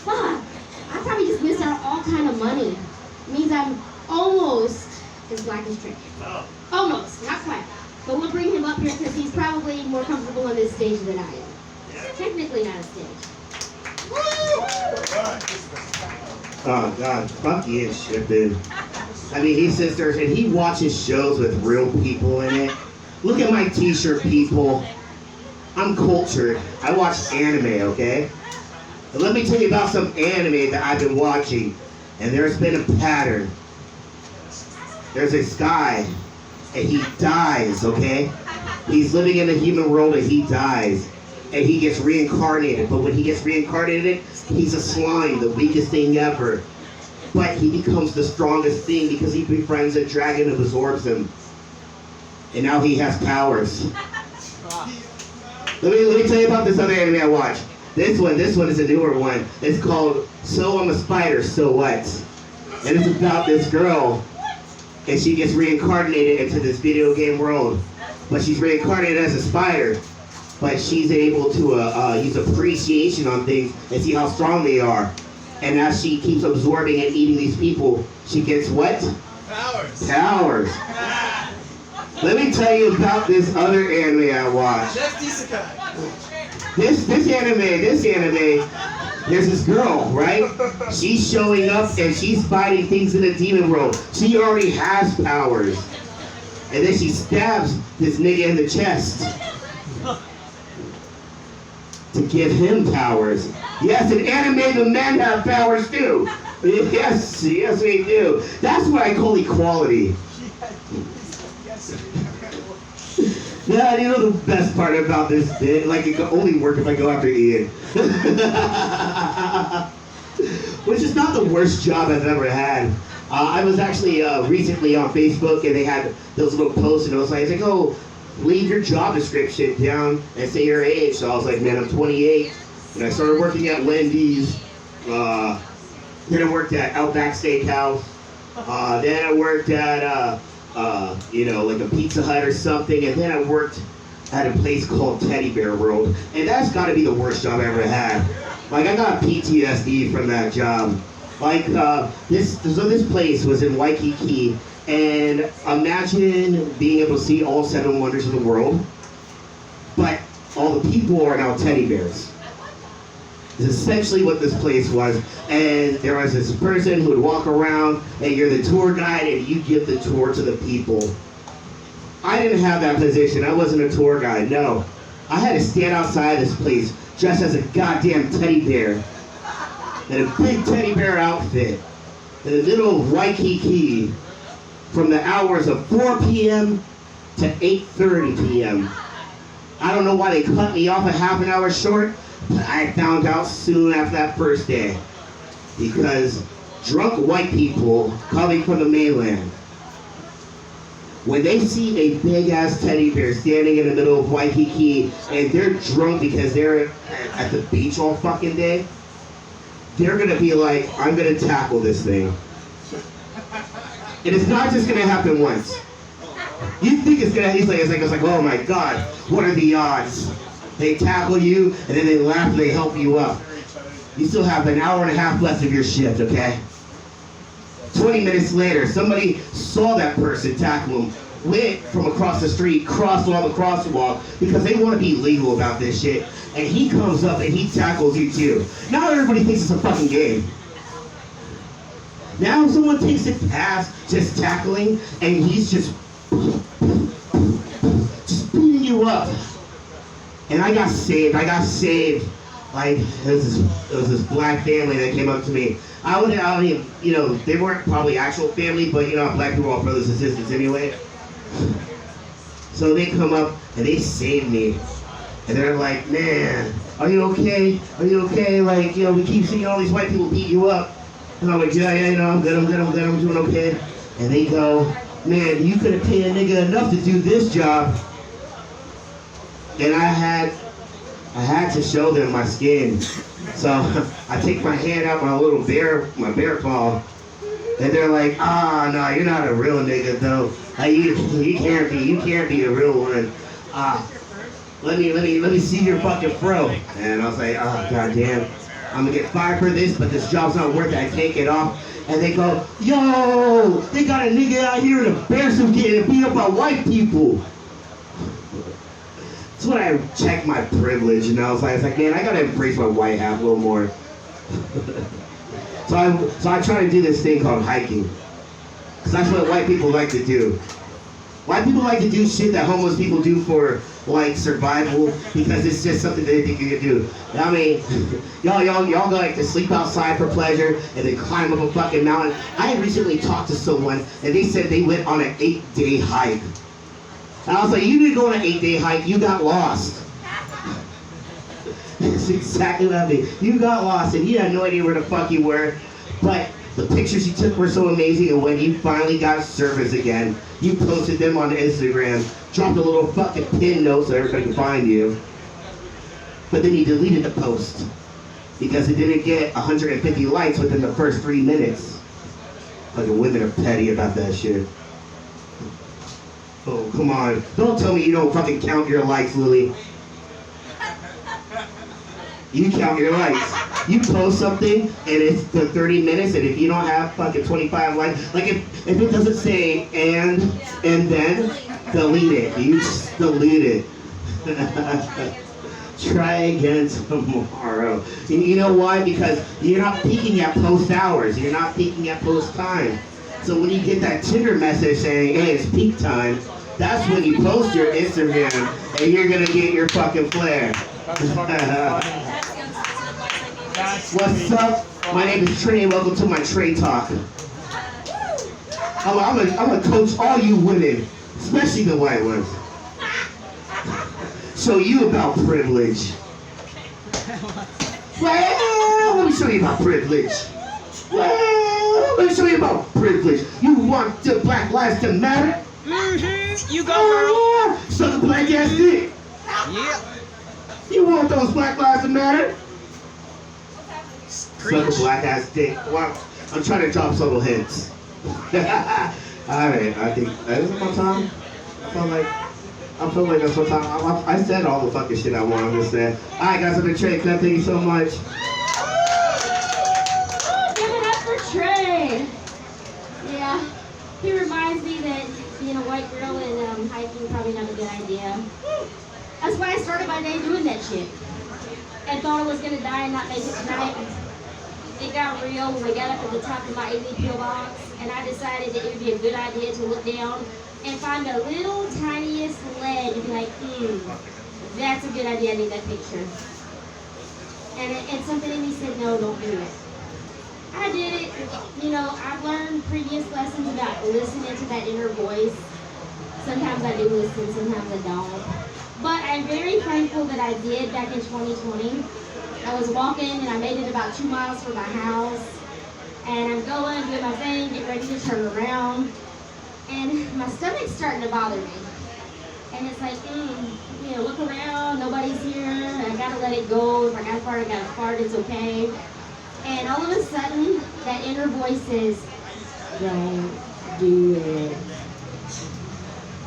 Fuck. I probably just missed out all kind of money. It means I'm almost as black as Trey. Almost. Not quite. But we'll bring him up here because he's probably more comfortable on this stage than I am. Technically not a stage. Oh God, fuck you, shit, dude. I mean, he sits there and he watches shows with real people in it. Look at my t-shirt, people. I'm cultured. I watch anime, okay? But let me tell you about some anime that I've been watching. And there's been a pattern. There's this guy, and he dies, okay? He's living in the human world and he dies. And he gets reincarnated. But when he gets reincarnated, he's a slime, the weakest thing ever. But he becomes the strongest thing because he befriends a dragon who absorbs him. And now he has powers. Let me tell you about this other anime I watched. This one is a newer one. It's called So I'm a Spider, So What? And it's about this girl. And she gets reincarnated into this video game world. But she's reincarnated as a spider. But she's able to use appreciation on things and see how strong they are. And as she keeps absorbing and eating these people, she gets what? Powers. Powers. Let me tell you about this other anime I watched. This anime, there's this girl, right? She's showing up and she's fighting things in the demon world. She already has powers. And then she stabs this nigga in the chest to give him powers. Yes, in anime, the men have powers too. Yes, we do. That's what I call equality. Yeah, you know the best part about this bit? Like, it can only work if I go after Ian. Which is not the worst job I've ever had. I was actually recently on Facebook and they had those little posts and it was like, oh, leave your job description down and say your age. So I was like, man, I'm 28. And I started working at Wendy's. Then I worked at Outback Steakhouse. Then I worked at, like a Pizza Hut or something. And then I worked at a place called Teddy Bear World. And that's got to be the worst job I ever had. Like, I got PTSD from that job. Like, this place was in Waikiki. And imagine being able to see all 7 wonders of the world. But all the people are now teddy bears. Is essentially what this place was. And there was this person who would walk around and you're the tour guide and you give the tour to the people. I didn't have that position. I wasn't a tour guide, no. I had to stand outside this place dressed as a goddamn teddy bear in a big teddy bear outfit in the middle of Waikiki from the hours of 4 p.m. to 8:30 p.m. I don't know why they cut me off a half an hour short, but I found out soon after that first day. Because drunk white people coming from the mainland, when they see a big-ass teddy bear standing in the middle of Waikiki and they're drunk because they're at the beach all fucking day, they're gonna be like, I'm gonna tackle this thing. And it's not just gonna happen once. You think it's like, oh my God, what are the odds? They tackle you, and then they laugh and they help you up. You still have an hour and a half left of your shift, okay? 20 minutes later, somebody saw that person tackle him, went from across the street, crossed all the crosswalk because they want to be legal about this shit. And he comes up and he tackles you too. Now everybody thinks it's a fucking game. Now someone takes it past just tackling and he's just beating you up. And I got saved. Like, it was this black family that came up to me. I mean, you know, they weren't probably actual family, but you know, black people are brothers and sisters anyway. So they come up and they saved me. And they're like, man, are you okay? Are you okay? Like, you know, we keep seeing all these white people beat you up. And I'm like, yeah, you know, I'm good, I'm doing okay. And they go, man, you could have paid a nigga enough to do this job. And I had to show them my skin. So I take my hand out, my bear claw, and they're like, no, you're not a real nigga though. You can't be a real one. Let me see your fucking fro. And I was like, goddamn, I'm gonna get fired for this, but this job's not worth it. I can't get off. And they go, yo, they got a nigga out here in a bear suit getting beat up by white people. That's when I checked my privilege, and I was like, man, I gotta embrace my white half a little more. So I try to do this thing called hiking, because that's what white people like to do. White people like to do shit that homeless people do for like survival, because it's just something they think you can do. I mean, y'all like to sleep outside for pleasure and then climb up a fucking mountain. I recently talked to someone, and they said they went on an 8-day hike. And I was like, you didn't go on an 8-day hike, you got lost. That's exactly what I mean. You got lost and you had no idea where the fuck you were. But the pictures you took were so amazing, and when you finally got service again, you posted them on Instagram, dropped a little fucking pin note so everybody could find you. But then you deleted the post because it didn't get 150 likes within the first 3 minutes. Fucking women are petty about that shit. Oh, come on. Don't tell me you don't fucking count your likes, Lily. You count your likes. You post something, and it's for 30 minutes, and if you don't have fucking 25 likes, like if it doesn't say and then, delete it. You just delete it. Try again tomorrow. And you know why? Because you're not peeking at post hours. You're not peeking at post time. So when you get that Tinder message saying, hey, it's peak time, that's when you post your Instagram, and you're gonna get your fucking flare. What's up? My name is Trey, and welcome to my Trey Talk. I'm gonna coach all you women, especially the white ones. Show you about privilege. Well, let me show you about privilege. Well, let me show you about privilege. You want the black lives to matter? Mm-hmm. You go, girl. Suck a black ass dick. Yeah. You want those black lives to matter? Preach. Suck a black ass dick. Wow. I'm trying to drop subtle hints. Alright, I think that is my time. I feel like that's what time. I said all the fucking shit I wanted to say. Alright guys, I've been Trey. Thank you so much. Give it up for Trey. Yeah, he reminds me that being a white girl and hiking probably not a good idea. That's why I started my day doing that shit. And thought I was gonna die and not make it tonight. It got real when I got up at the top of my AV box, and I decided that it would be a good idea to look down and find the little tiniest ledge and be like, that's a good idea, I need that picture. And something in me said, no, don't do it. I did it. You know, I've learned previous lessons about listening to that inner voice. Sometimes I do listen, sometimes I don't. But I'm very thankful that I did back in 2020. I was walking and I made it about 2 miles from my house. And I'm going, doing my thing, getting ready to turn around. And my stomach's starting to bother me. And it's like, you know, look around, nobody's here. I gotta let it go. If I gotta fart, it's okay. And all of a sudden, that inner voice says, don't do it.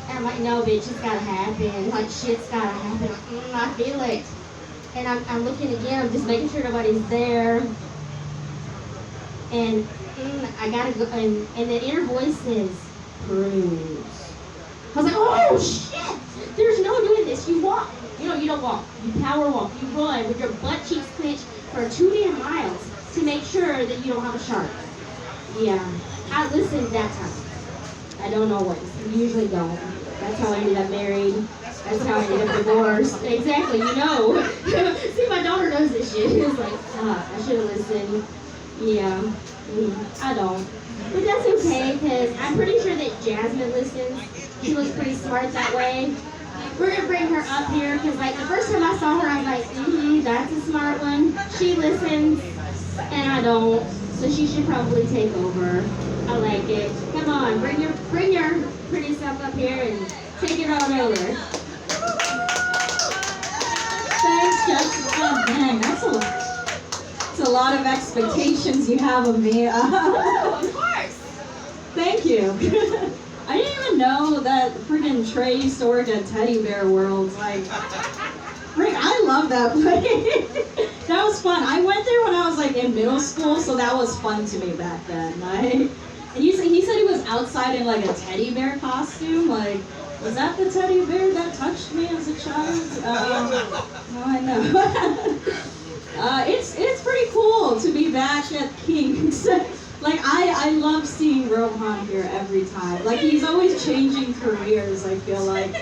And I'm like, no, bitch, it's gotta happen. Like, shit's gotta happen. I feel it. And I'm looking again, I'm just making sure nobody's there. And I gotta go, and the inner voice says, cruise. I was like, oh shit! There's no doing this. You walk. You know, you don't walk. You power walk. You run with your butt cheeks clenched for 2 damn miles to make sure that you don't have a shark. Yeah, I listened that time. I don't always. I usually don't. That's how I ended up married. That's how I ended up divorced. Exactly, you know. See, my daughter knows this shit. It's like, I should have listened. Yeah, I don't. But that's okay, because I'm pretty sure that Jasmin listens. She looks pretty smart that way. We're going to bring her up here, because like the first time I saw her, I was like, that's a smart one. She listens, and I don't. So she should probably take over. I like it. Come on, bring your pretty self up here and take it on over. Thanks, Jasmin. Oh, dang, that's a lot of expectations you have of me. Of course. Thank you. I didn't even know that freaking Trey used to work at Teddy Bear World. Like, frick, I love that place. That was fun. I went there when I was like in middle school, so that was fun to me back then. Like, and he said he was outside in like a teddy bear costume. Like, was that the teddy bear that touched me as a child? No, I know. It's pretty cool to be back at King's. Like, I love seeing Rohan here every time. Like, he's always changing careers, I feel like.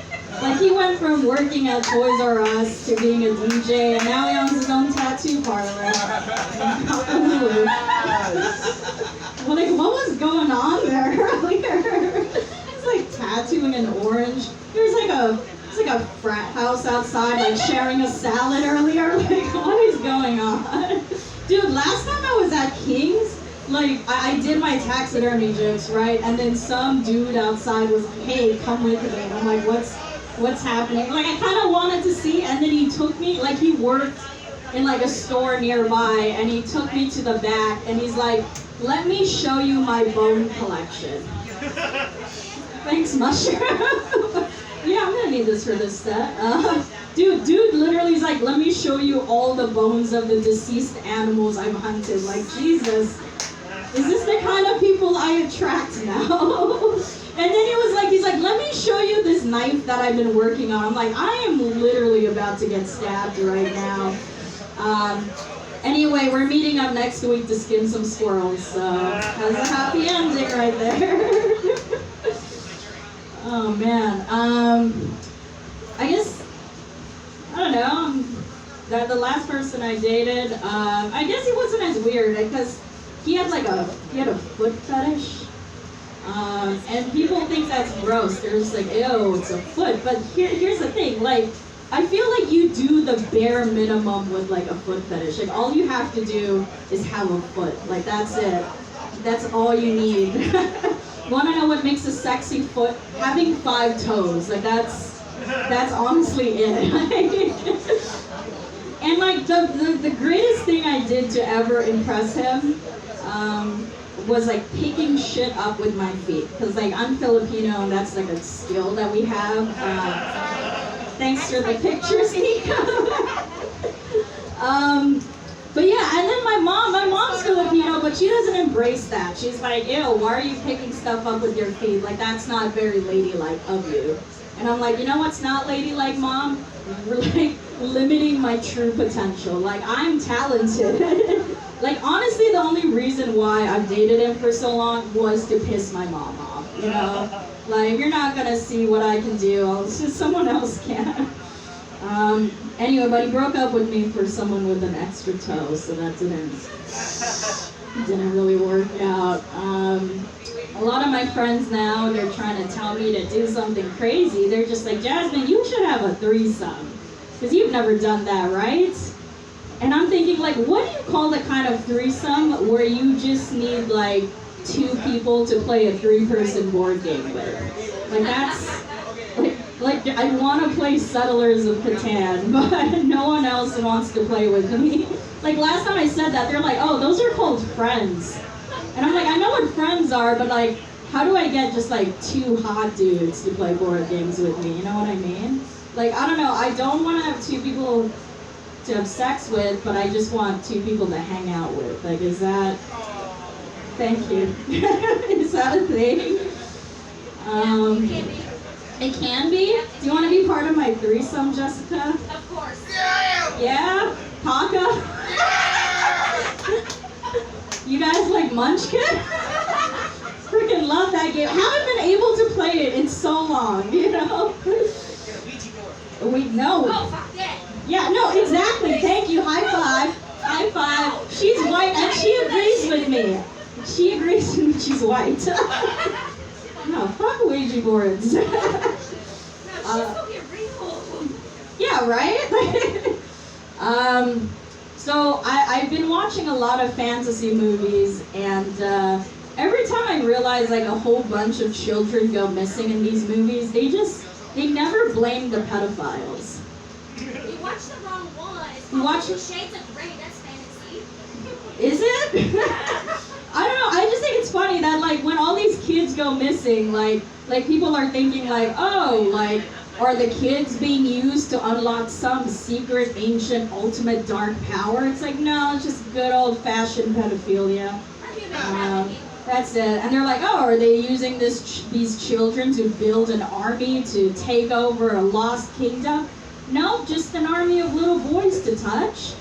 Like, he went from working at Toys R Us to being a DJ, and now he owns his own tattoo parlor. Like, what was going on there earlier? It's like tattooing an orange. There's like a frat house outside, like sharing a salad earlier. Like, what is going on? Dude, last time I was at King's, like, I did my taxidermy jokes, right? And then some dude outside was like, hey, come with me. And I'm like, what's happening? Like, I kind of wanted to see, and then he took me, like, he worked in like a store nearby, and he took me to the back, and he's like, let me show you my bone collection. Thanks, Mushroom. Yeah, I'm gonna need this for this set. Dude literally is like, let me show you all the bones of the deceased animals I've hunted. Like, Jesus, is this the kind of people I attract now? And then he's like, let me show you this knife that I've been working on. I'm like, I am literally about to get stabbed right now. Anyway, we're meeting up next week to skin some squirrels, so that's a happy ending right there. Oh man, I guess, I don't know, that the last person I dated, I guess he wasn't as weird, because he had a foot fetish. And people think that's gross. They're just like, ew, it's a foot. But here's the thing, like, I feel like you do the bare minimum with like a foot fetish. Like, all you have to do is have a foot. Like, that's it. That's all you need. Want to know what makes a sexy foot? Having 5 toes. Like, that's honestly it. And like the greatest thing I did to ever impress him was like picking shit up with my feet, because like I'm Filipino and that's like a skill that we have. Thanks for the pictures, Nico. But yeah, and then my mom's Filipino, but she doesn't embrace that. She's like, ew, why are you picking stuff up with your feet? Like, that's not very ladylike of you. And I'm like, you know what's not ladylike, Mom? We're like limiting my true potential. Like, I'm talented. Like, honestly, the only reason why I've dated him for so long was to piss my mom off, you know? Like, you're not gonna see what I can do, someone else can. Anyway, but he broke up with me for someone with an extra toe, so that didn't really work out. A lot of my friends now, they're trying to tell me to do something crazy. They're just like, Jasmin, you should have a threesome, because you've never done that, right? And I'm thinking, like, what do you call the kind of threesome where you just need, like, 2 people to play a 3-person board game with? Like, that's, like I want to play Settlers of Catan, but no one else wants to play with me. Like, last time I said that, they're like, oh, those are called friends. And I'm like, I know what friends are, but, like, how do I get just, like, 2 hot dudes to play board games with me? You know what I mean? Like, I don't know, I don't want to have 2 people to have sex with, but I just want 2 people to hang out with. Like, is that, thank you. Is that a thing? It can be. Do you want to be part of my threesome, Jessica? Of course. Yeah? Paka? You guys like Munchkin? Freaking love that game. Haven't been able to play it in so long, you know? We know. Oh, fuck that. Yeah, no, exactly. Thank you. High five. High five. She's white and she agrees with me. She agrees with me. She's white. No, fuck Ouija boards. No, she's gonna be real. Yeah, right? So I've been watching a lot of fantasy movies, and every time I realize like a whole bunch of children go missing in these movies, they never blame the pedophiles. You watched the wrong one. It's You called watched- 50 Shades of Grey. That's fantasy. Is it? I don't know. I just think it's funny that like when all these kids go missing, like people are thinking like, oh, like are the kids being used to unlock some secret, ancient, ultimate dark power? It's like no, it's just good old-fashioned pedophilia. Or human trafficking. That's it. And they're like, oh, are they using these children to build an army to take over a lost kingdom? No, just an army of little boys to touch.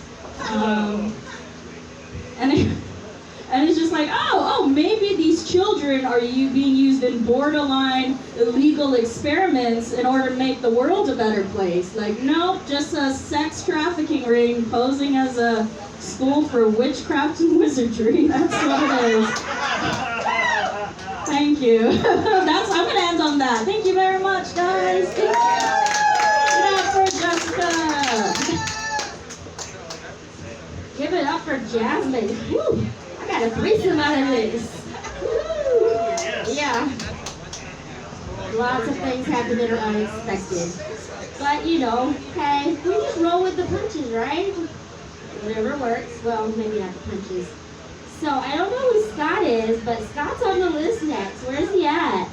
And it's just like, oh, maybe these children are being used in borderline illegal experiments in order to make the world a better place. Like, nope, just a sex trafficking ring posing as a school for witchcraft and wizardry. That's what it is. Thank you. I'm gonna end on that. Thank you very much, guys. Thank you. Give it up for Jessica. Give it up for Jasmin. Woo. I got a threesome out of this. Woo. Yeah. Lots of things happen that are unexpected. But you know, hey, we just roll with the punches, right? Whatever works. Well, maybe not the punches. So I don't know who Scott is, but Scott's on the list next. Where's he at?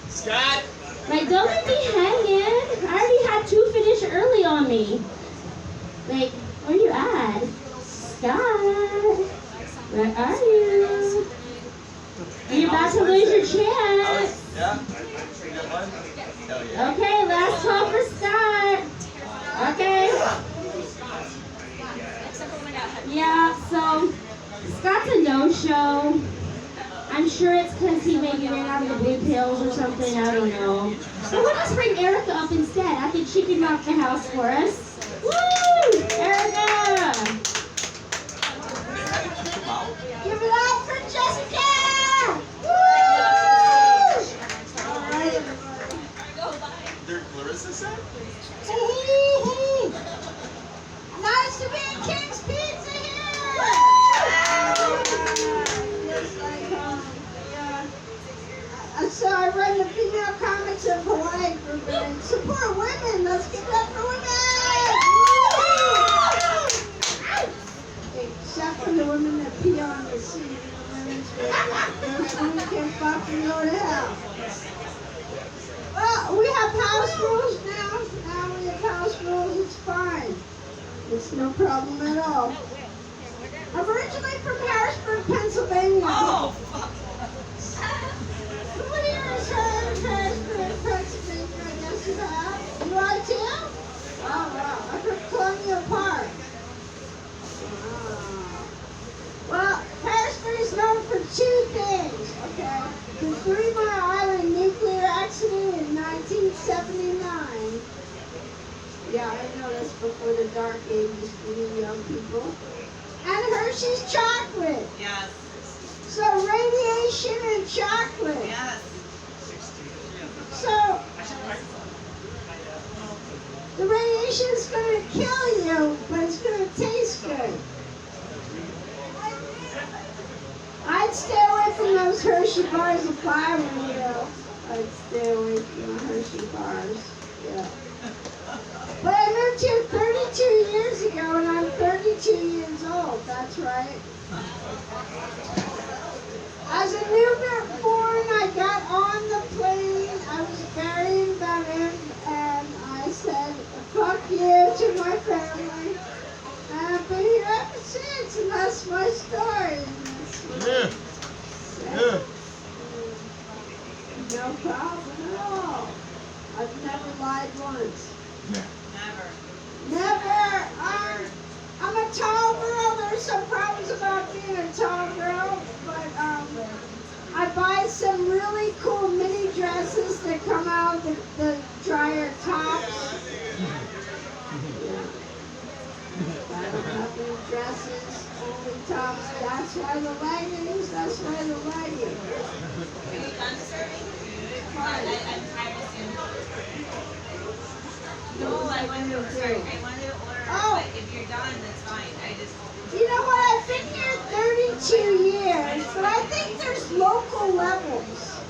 Scott! Like, don't let me hanging. I already had 2 finish early on me. Like, where you at? Scott, where are you? You're about to lose your chance. Yeah? Hell yeah. Okay, last call for Scott. Okay. Except for when I got heavy. Yeah, so Scott's a no-show. I'm sure it's because he maybe ran out of the blue pills or something. I don't know. So we'll just bring Erika up instead. I think she can knock the house for us. Woo! Erika! Give it up for Jessica! Woo! They're Clarissa's son? Nice to be at King's Pizza here! So I run the female comics of Hawaii group and support women. Let's give it up for women! Except for the women that pee on the seat in the women's restroom. Those women can fucking go to hell. Well, we have house rules now. Now we have house rules. It's fine. It's no problem at all. I'm originally from Harrisburg, Pennsylvania. Oh, fuck. Who here is Harrisburg, Pennsylvania? I guess you have. You are too? Oh, wow. I'm from Colonial Park. Well, Harrisburg is known for 2 things, okay? The 3 Mile Island nuclear accident in 1979. Yeah, I know that's before the dark ages for you young people. And Hershey's chocolate. Yes. So radiation and chocolate. Yes. So the radiation is going to kill you, but it's going to taste good. I'd stay away from those Hershey bars if I were you. I'd stay away from the Hershey bars. Yeah. But I moved here 32 years ago, and I'm 32 years old. That's right. As a newborn, I got on the plane. I was very embarrassed, and I said, "Fuck you" to my family. And I've been here ever since, and that's my story. Yeah. Yeah. No problem at all. I've never lied once. Never. Never. I'm a tall girl. There's some problems about being a tall girl, but I buy some really cool mini dresses that come out the dryer tops. I don't have any dresses, only tops. That's why the leggings. That's why the leggings. Are you done serving? Fine. I No, I wanted to order. Oh. But if you're done, that's fine. I just. You know what? I've been here 32 years, but I think there's local levels.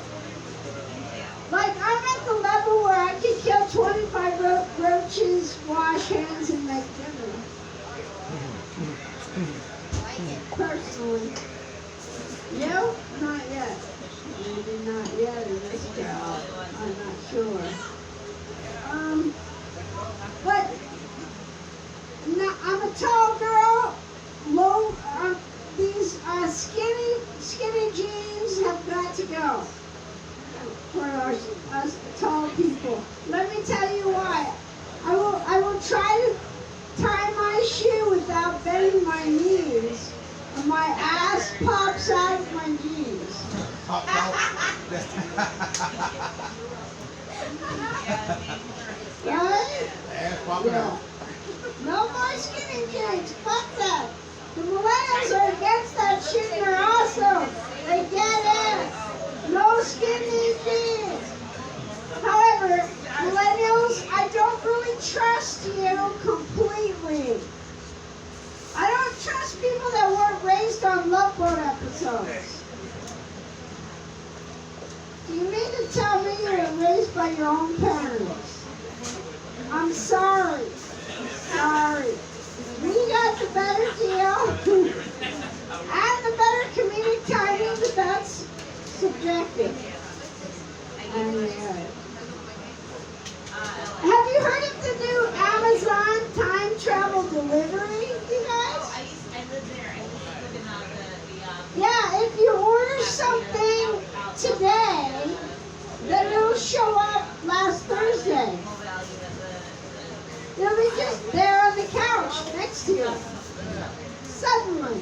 Like, I'm at the level where I can kill 25 roaches, wash hands, and make dinner. Personally. You? Not yet. Maybe not yet in this job. I'm not sure. But no, I'm a tall girl. Low. These skinny jeans have got to go for us tall people. Let me tell you why. I will try to tie my shoe without bending my knees, and my ass pops out of my jeans. Right? Yeah. No more skinny jeans. Fuck that. The millennials are against that shit. They're awesome. They get it. No skinny jeans. However, millennials, I don't really trust you completely. I don't trust people that weren't raised on Love Boat episodes. Do you mean to tell me you were raised by your own parents? I'm sorry. Sorry. We got the better deal. And the better comedic timing, but that's subjective. Anyway. Have you heard of the new Amazon time travel delivery, you guys? I live there. I live in Yeah, if you order something today, then it'll show up last Thursday. It'll be just there on the couch next to you. Suddenly.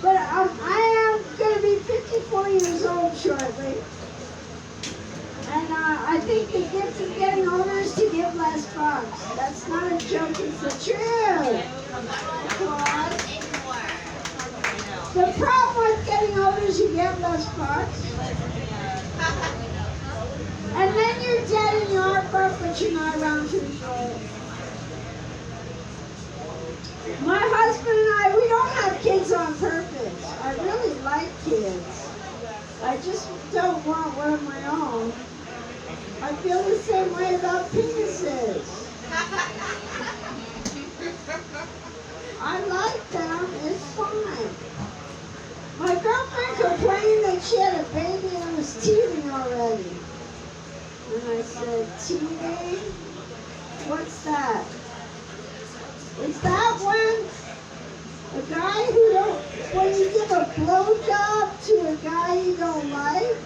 But I am going to be 54 years old shortly. And I think the gift of getting older is to give less fucks. That's not a joke, it's the truth. The problem with getting older is you get less fucks. And then you're dead in your heart, but you're not around to enjoy it. My husband and I, we don't have kids on purpose. I really like kids. I just don't want one of my own. I feel the same way about penises. I like them, it's fine. My girlfriend complained that she had a baby and was teething already. And I said, teething? What's that? Is that when a guy when you give a blowjob to a guy you don't like?